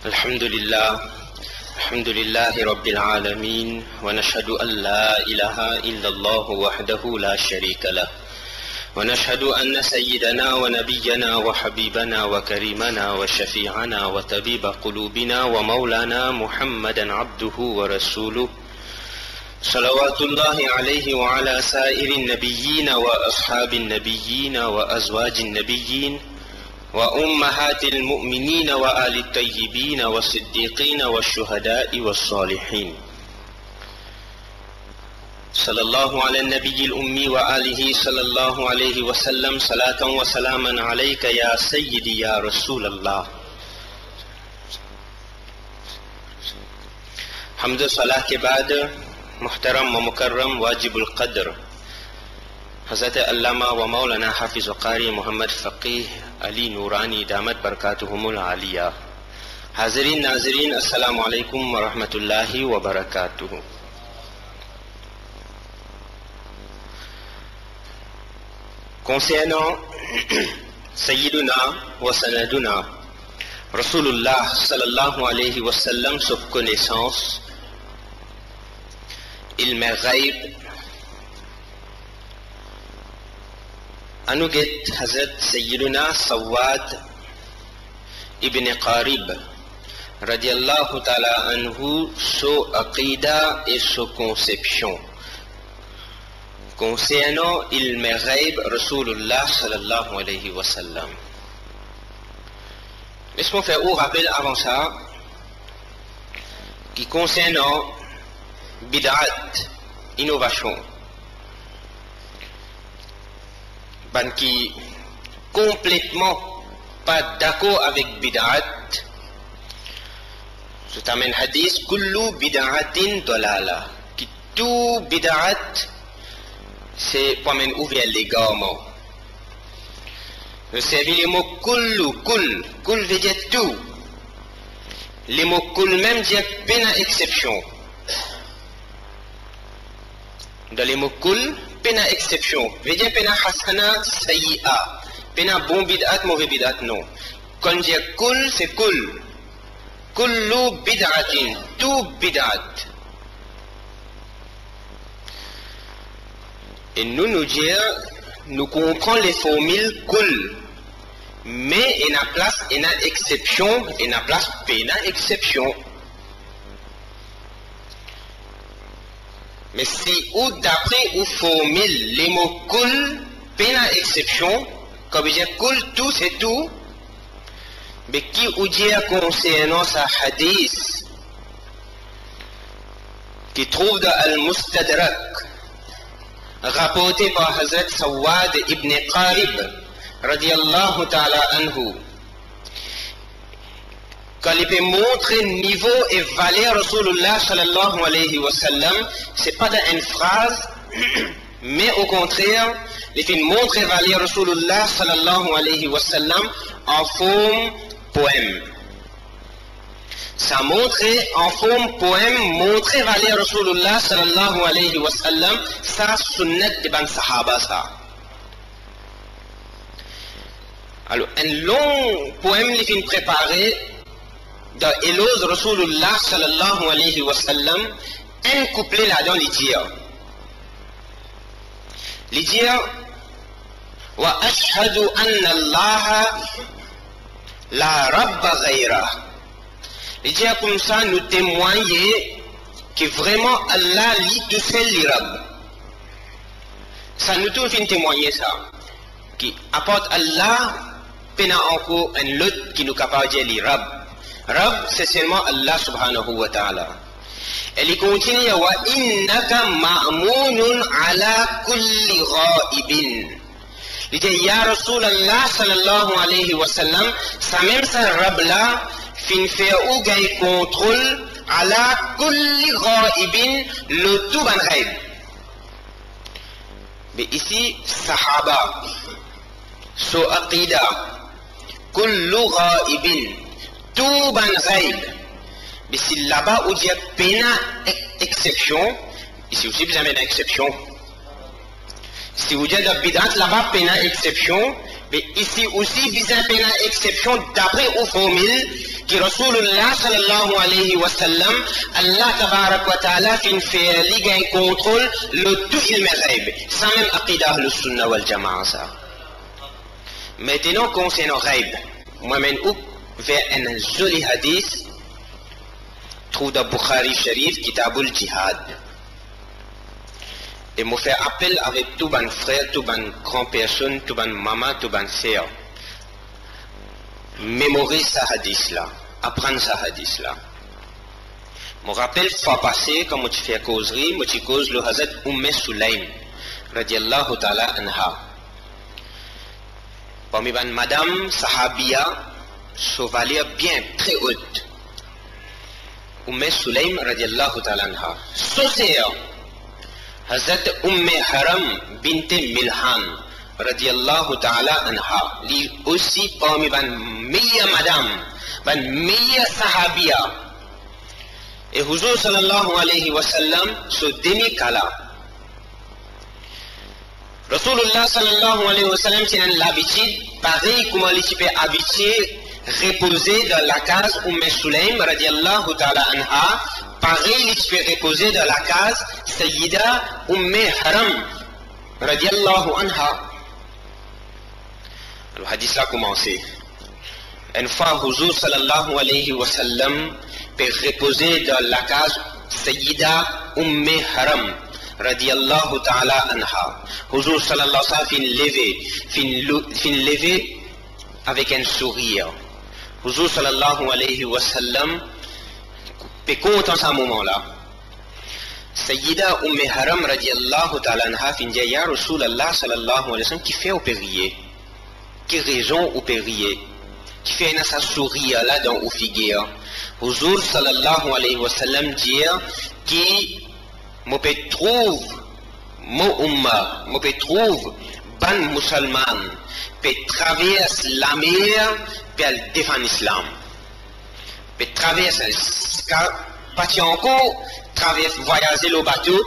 الحمد لله رب العالمين ونشهد أن لا إله إلا الله وحده لا شريك له ونشهد أن سيدنا ونبينا وحبيبنا وكريمنا وشفيعنا وطبيب قلوبنا ومولانا محمدا عبده ورسوله صلوات الله عليه وعلى سائر النبيين وأصحاب النبيين وأزواج النبيين وأمهات المؤمنين وآل الطيبين والصديقين والشهداء والصالحين صلى الله على النبي الأمي وآله صلى الله عليه وسلم صلاة وسلاما عليك يا سيدي يا رسول الله. حمد صلاة के बाद محترم ومكرم واجب القدر حضرت علامہ و مولانا حافظ وقاری محمد فقیہ علی نورانی دامت برکاتہم العالیہ. حاضرین ناظرین السلام علیکم ورحمۃ اللہ وبرکاتہ. Concernant Sayyiduna wa Sanaduna Rasulullah sallallahu alayhi wa sallam, sauf connaissance, ilm ghaib, Anuget Hazrat Sayyiduna Sawad ibn Qarib radiallahu ta'ala anhu, so aqida et so conception concernant ilm ghaib Rasulullah sallallahu alayhi wa sallam. Laisse-moi faire un rappel avant ça qui concernant bid'at, innovation, ban qui complètement pas d'accord avec bid'at. Je t'amène hadith kullu bid'atin dalala, qui tout bid'at c'est pour m'en ouvrir l'égarement. Je servis les mots kullu, kul veut dire tout. Les mots kul même disent pena exception. Dans les mots kul, pena exception. Veut dire pena hasana sayyi'a. Pena bon bid'at, mauvais bid'at, non. Quand on dit kul, c'est kul. Kullu bid'atin, tout bid'at. Et nous dire, nous comprenons les formules kul, mais il y a place, il y a exception, il y a place, il y a exception. Mais si ou d'après ou formule les mots kul, il y a exception, comme je dis kul, tout c'est tout, mais qui ou dit concernant sa hadith, qui trouve dans Al-Mustadrak, rapporté par Hazrat Sawad ibn Qarib radiallahu ta'ala anhu, quand il peut montrer niveau et valeur Rasulullah sallallahu alayhi wa sallam, c'est pas dans une phrase, mais au contraire, il peut montrer valeur Rasulullah sallallahu alayhi wa sallam en forme poème. Ça montre en forme poème, montrer valeur Rasulullah sallallahu alayhi wa sallam, ça sunnat de ban sahaba ça. Alors, un long poème les fin préparé dans éloge Rasulullah sallallahu alayhi wa sallam, un couplet là-dedans les dire wa ashhadu anna Allah la rabba ghayra. Il dit comme ça, nous témoigner que vraiment Allah lit tout seul l'Irab. Ça nous tout fin témoigner ça. Qui apporte Allah, pena encore un lot qui nous capable de dire l'Irab. Rab, c'est seulement Allah subhanahu wa ta'ala. Et il continue, wa innaka ma'munun ala kulli ghaibin. Il dit, ya Rasulallah sallallahu alayhi wa sallam, ça même ça Rab là, fin faire ou gagne contrôle ala kulli ghaibin, le tout ban ghaib. Mais ici sahaba so aqida kullu ghaibin tout ban ghaib. Mais si là-bas où il y a pena exception, ici aussi vous avez une exception. Si vous dites la bid'at là-bas pena exception, Mais ici aussi, vis à exception d'après aux formules qui Rasulullah sallallahu alayhi wa sallam, Allah tabarak wa ta'ala fait ligue un contrôle le tout il ghaib. Ça même aqidah le sunnah wal jama'a ça. Maintenant concernant ghaib, moi-même vers un joli hadith trouve dans Bukhari Sharif, Kitabul Jihad. Et me faire appel avec tout ban frère, tout ban grand personne, tout ban maman, tout ban sœur. Mémoriser ce hadith là, apprendre ce hadith là. Me rappelle fois passé quand je fais causerie, je cause le Hazrat Sulaim radiallahu ta'ala anha. Parmi ban madame sahabiya, chevalier bien très haute. Sulaim radiallahu ta'ala anha. Sœur Hazrat Haram bint Milhan radiallahu ta'ala anha, lui aussi parmi ban meilleure madame, ban meilleure sahabiya. Et Huzur sallallahu alayhi wa sallam ce demi kala. Rasulullah sallallahu alayhi wa sallam c'est l'habitude, pareil comme il peut habituer reposer dans la case Sulaim radiallahu ta'ala anha. Pareil, il peut reposer dans la case Sayyida Haram radiallahu anha. Le hadith a commencé. Une fois, Huzur sallallahu alayhi wa sallam peut reposer dans la case Sayyida Haram radiallahu ta'ala anha. Huzur sallallahu alayhi wa sallam fin levé avec un sourire. Huzur sallallahu alayhi wa sallam peut compter en ce moment-là. Sayyida Haram radiallahu ta'ala anha fin dit ya Rasulallah sallallahu alayhi wa sallam qui fait opérer, qui raison opérer, qui fait un sourire là dans au figure. Huzur sallallahu alayhi wa sallam dit qui me peut trouve mon umma, me peut trouve ban musulman, peut traverser la mer pour défendre l'islam. Peut traverser partir encore, traverser, voyager le bateau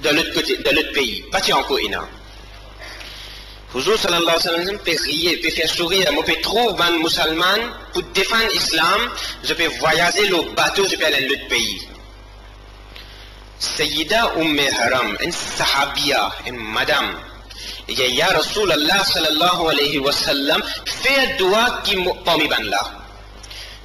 de l'autre côté, de l'autre pays. Partir encore ina. Huzur sallallahu alayhi wa sallam peut rire, peut faire sourire, je peux trouver un musulman pour défendre l'islam, je peux voyager le bateau, je peux aller dans l'autre pays. Sayyida Haram, une sahabiya, une madame, il dit ya Rasulallah sallallahu alayhi wa sallam, fais doigt qui parmi ban là.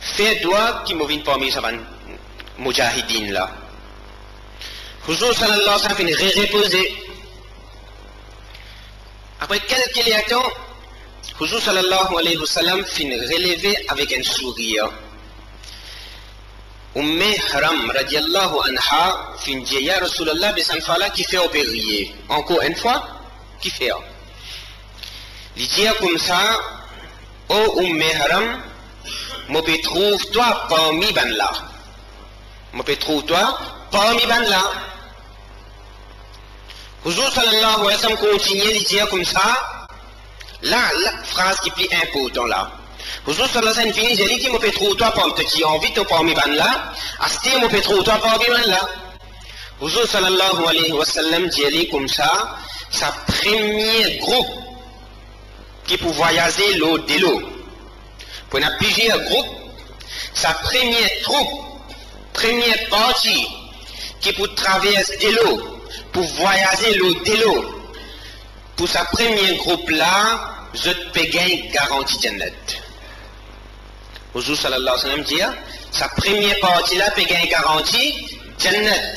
Fais doigt qui me vient parmi ça ban mujahidin là. Huzur sallallahu alayhi wa sallam finit reposer. Après quelques temps, Huzur sallallahu alayhi wa sallam finit relever avec un sourire. Haram radiallahu anha finit dit ya Rasulallah bisan fala qui fait opérer. Encore une fois, qui fait. Il dit comme ça, oh Haram, je peux trouver toi parmi ban là. Je peux trouver toi parmi ban là. Huzur sallallahu alayhi wa sallam continue de dire comme ça. Là, la phrase qui est plus importante là. Huzur sallallahu alayhi wa sallam finit, j'ai dit que je peux trouver toi parmi qui envie de parmi ban là. Asti, je peux trouver toi parmi ban là. Huzur sallallahu alayhi wa sallam dit comme ça, sa premier groupe qui peut voyager l'eau de l'eau. Pour y a plusieurs groupes, sa première troupe, première partie qui peut traverser de l'eau, pour voyager l'eau de l'eau. Pour sa première groupe là, je peux gagner garantie Jannat. Huzur sallallahu alayhi wa sallam dit, sa première partie là peut gagner garantie Jannat.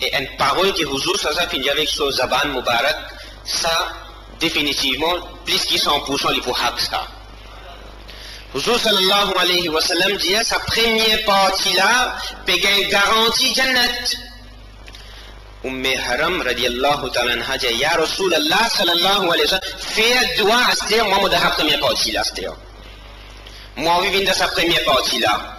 Et une parole que Huzur sallallahu alayhi wa sallam finit avec son Zaban Mubarak, ça définitivement, plus que 100% il faut haq ça. Huzur sallallahu alayhi wa sallam dit, sa première partie là peut gagner garantie Jannat. Haram radiallahu ta'ala anha dit, ya Rasulallah sallallahu alayhi wa sallam, fais doigt à ce terme, moi, de la première partie là, c'est-à-dire. Moi, je viens de sa première partie là.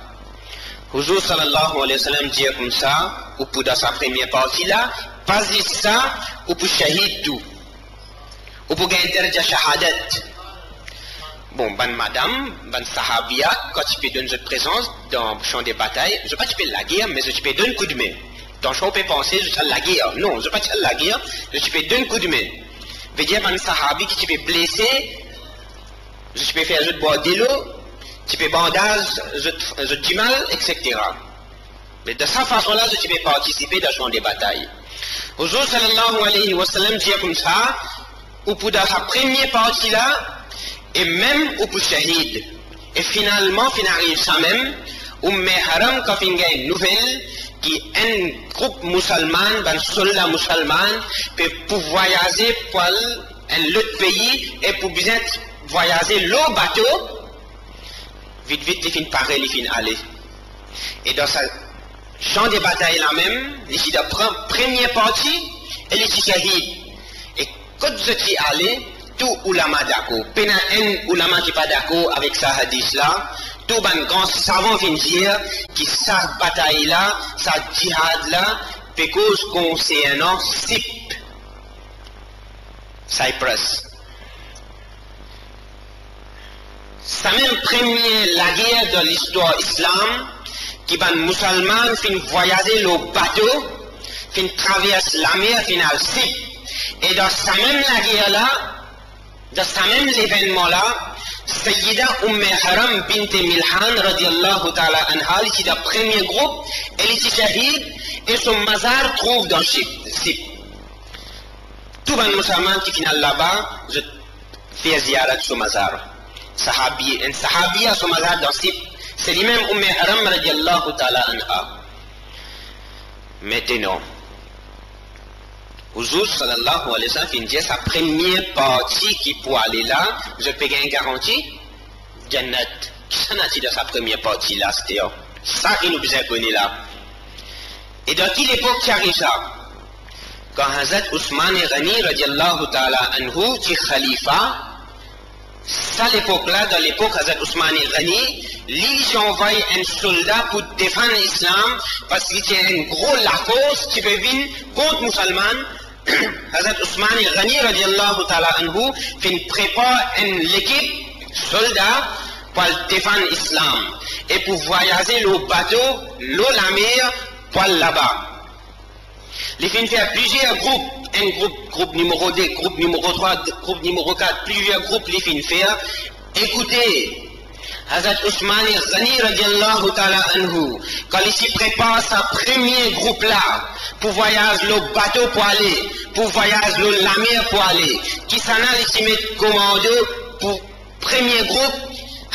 Huzur sallallahu alayhi wa sallam dit comme ça, ou pour dans sa première partie là, pas juste ça, ou pour shahid tout. Ou pour gagner derja shahadat. Bon, ban madame, ban sahabiya, quand tu peux donner cette présence dans le champ de bataille, je ne sais pas si tu peux la guerre, mais je peux donner un coup de main. Dans le champ, on peut penser, je suis la guerre. Non, je ne sais pas si la guerre, je peux donner un coup de main. veut dire un sahabi qui tu peux blesser, tu peux faire juste boire de l'eau, tu peux bandage, je du mal, etc. Mais de cette façon-là, tu peux participer dans le champ des batailles. Huzur sallallahu alayhi wa sallam dit comme ça, ou pour dans sa première partie-là, et même ou pour shahid. Et finalement, finalise ça même, ou mais haram quand il y a une nouvelle, qui un groupe musulman, un soldat musulman, pour voyager pour un autre pays et pour bien voyager le bateau, vite, il finit pareil, il finit aller. Et dans ce champ de bataille là même, il y a la première partie, et il y a et quand vous êtes allé, tout ulama d'accord, il y a un ulama qui n'est pas d'accord avec ce hadith là, tout les grands savants viennent dire que cette bataille là, cette djihad là, parce qu'on concernant Cyprus. C'est même premier la guerre de l'histoire islam qui les musulmans fin voyager le bateau, fin traverser la mer, fin al Cypre. Et dans ce même la guerre là, dans ce même événement là, Sayyida Haram bint Milhan radiallahu ta'ala anha, qui est le premier groupe, elle est shahid et son mazar trouve dans Cypre. Tous les musulmans qui finissent là-bas, je fais ziyarat son mazar. Un sahabi a son mazar dans Cypre. C'est lui-même Haram radiallahu ta'ala anha. Maintenant, Huzur sallallahu alayhi wa sallam finit sa première partie qui pour aller là, je peux gagner garantie Jannat. Qu'est-ce qu'on a dit dans sa première partie là, c'était ça qui nous besoin connaître là. Et dans quelle époque qui arrive ça? Quand Hazrat Ousmane Ghani radiallahu ta'ala anhu qui khalifa, ça l'époque là, dans l'époque Hazrat Ousmane Ghani, lui j'envoie un soldat pour défendre l'islam parce qu'il y a un gros lacos qui veut venir contre les musulmans. Hazrat Ousmane Ghani radiallahu ta'ala anhu prépare une équipe soldat pour défendre l'islam et pour voyager le bateau, la mer, pour là-bas. Il fait faire plusieurs groupes, groupe numéro 2, groupe numéro 3, groupe numéro 4, plusieurs groupes il fait faire. Écoutez, Hazrat Ousmane Ghani radiallahu ta'ala anhu, quand il s'y prépare sa premier groupe là, pour voyager le bateau pour aller, pour voyager la mer pour aller, qui s'en a ici mettre commando pour premier groupe,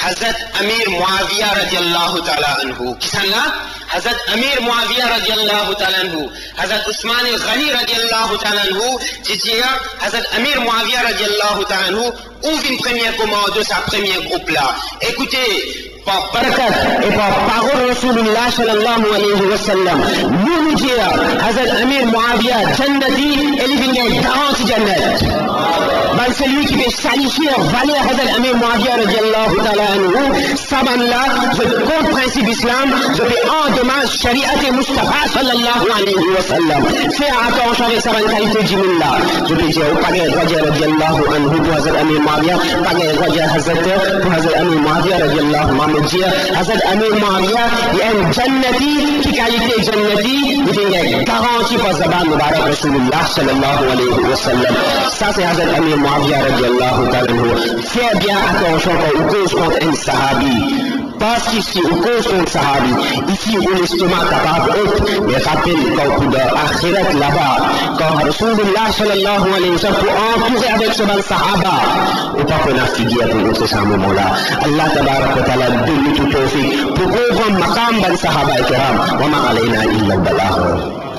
Hazrat Amir Muawiyah radiallahu ta'ala anhu, qui s'en a, Hazrat Amir Muawiyah radiallahu ta'ala anhu, Hazrat Ousmane Ghani radiallahu ta'ala anhu, c'est-à-dire Hazrat Amir Muawiyah radiallahu ta'ala anhu, ouvre une première commande de sa premier groupe là. Écoutez, par barakat et par parole Rasulullah sallallahu alayhi wa sallam, nous dire Hazrat Amir Muawiyah Jannati, et il vient garantie Jannat. Ben celui qui veut salifier valer Hazrat Amir Muawiyah radiallahu ta'ala anhu, saban là, je compte principe islam, je vais endommager Shariat et Mustafa sallallahu alayhi wa sallam. Fais attention avec saban qualité d'imullah. Je peux dire, pas de Raja radiallahu anhu pour Hazrat Amir Muawiyah, pas de Raja Hazrat pour Hazrat Amir Muawiyah radiallahu anhu. Hazrat Amir Muawiyah, il y a une Jannati, qui qualité Jannati, il y a une garantie par Zaban Mubarak Rasulullah sallallahu alayhi wa sallam. Ça c'est Hazrat Amir Muawiyah radiallahu ta'ala. Fais bien attention quand on cause contre un sahabi. Parce qu'ici, on cause contre un sahabi. Ici, on est l'estomac capable haute. Mais rappelle quand on est akhirat là-bas, quand Rasulullah sallallahu alayhi wa sallam pour entourer avec ce ban sahaba, on pas qu'on a figure pour nous ce moment-là. Allah tabarak wa ta'ala donne tout tawfiq pour qu'on voit maqam ban sahaba ikram. Wa ma alayna illa al-balagh.